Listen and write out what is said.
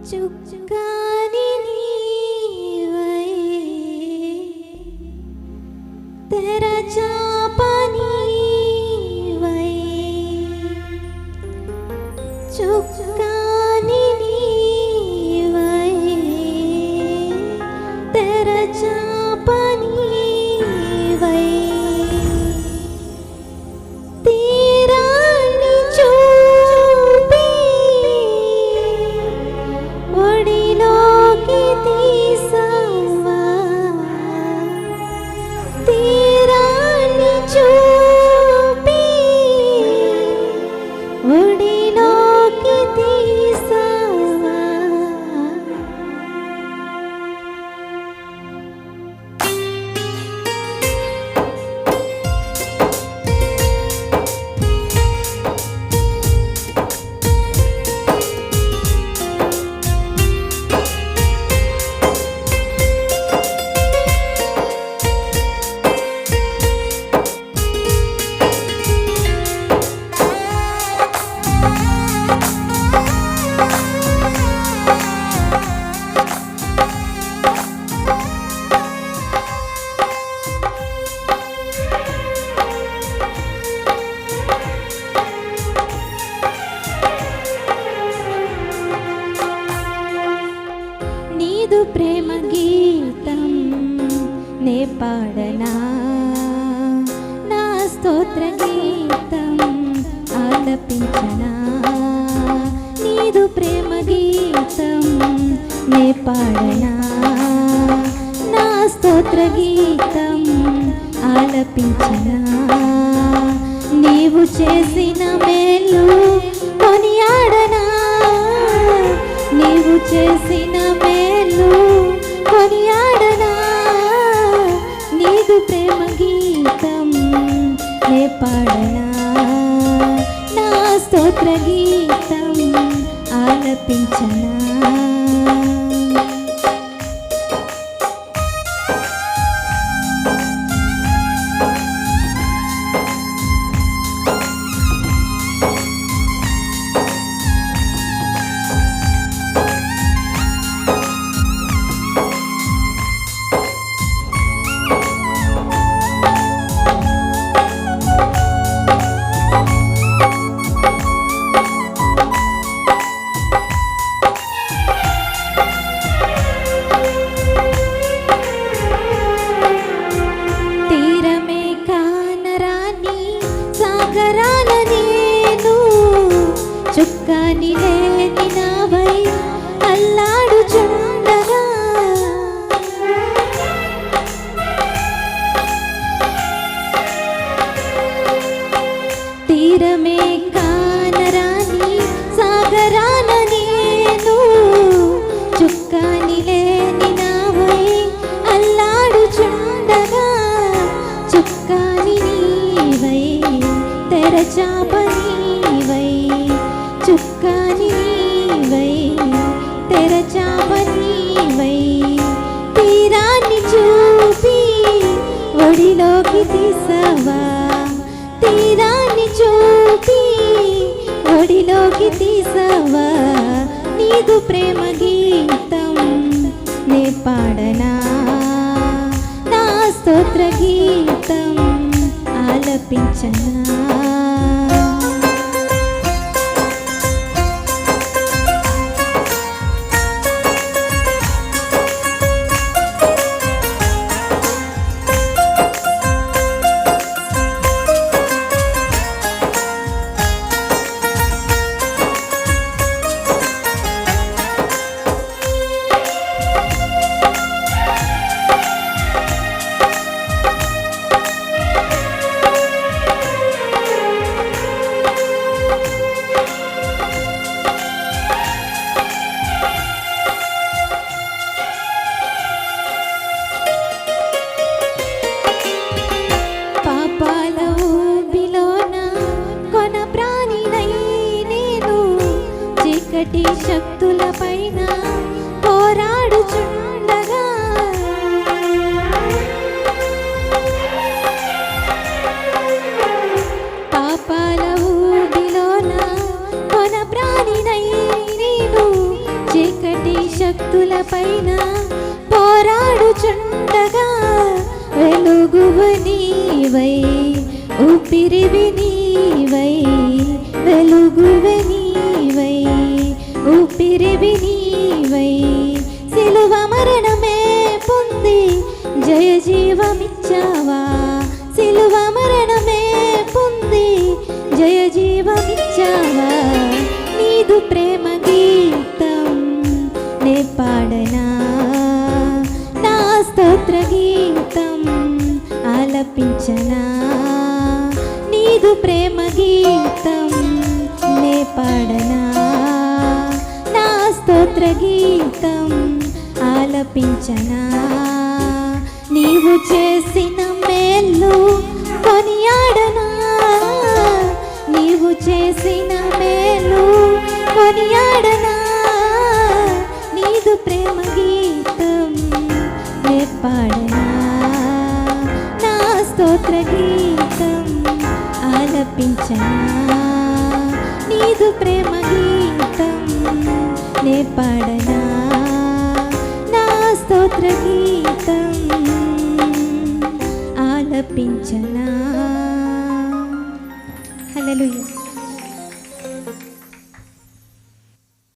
चुक्कानी नीवै तेरा चापा नीवै चुक्कानी नीवै तेरा चापा नीवै ప్రేమ గీతం నే పాడనా నా స్తోత్ర గీతం ఆలపించనా నీదు ప్రేమ గీతం నే పాడనా నా స్తోత్ర గీతం ఆలపించనా నీవు చేసిన మేలు కొనియాడనా నీవు చేసిన మేలు కొనియాడనా నీదు ప్రేమ గీతం నే పాడనా నా స్తోత్ర గీతం ఆలపించనా చుక్కాని లేని నావై అల్లాడుచుండగా తీరమే కానరాని సాగరాన నేను చుక్కాని లేని నావై అల్లాడుచుండగా చుక్కాని నీవై తెరచాప నీవై చుక్కాని నీవై తెరచాప నీవై తీరాన్ని చూపి ఒడిలోకి తీసావా తీరాన్ని చూపి ఒడిలోకి తీసావా నీదు ప్రేమ గీతం నే పాడనా నా స్తోత్ర గీతం ఆలపించనా చీకటి శక్తుల పైన పోరాడుచుండగా పాపాల ఊబిలోన కొన ప్రాణినై నీవు చీకటి శక్తుల పైన పోరాడుచుండగా వెలుగువు నీవై ఊపిరివి నీవై వెలుగువి నీవై ఊపిరివి నీవై సిలువ మరణమే పొంది జయ జీవమిచ్చావా సిలువ మరణమే పొంది జయ జీవమిచ్చావా నీదు ప్రేమ గీతం నే పాడనా నా స్తోత్ర గీతం ఆలపించనా నీదు ప్రేమ గీతం నే పాడనా నా స్తోత్ర గీతం ఆలపించనా నీవు చేసిన మేలు కొనియాడనా నీవు చేసిన మేలు కొనియాడనా నీదు ప్రేమ గీతం నే పాడనా నా స్తోత్ర గీతం ఆలపించనా నీదు ప్రేమ గీతం నే పాడనా నా స్తోత్ర గీతం ఆలపించనా హల్లెలూయా.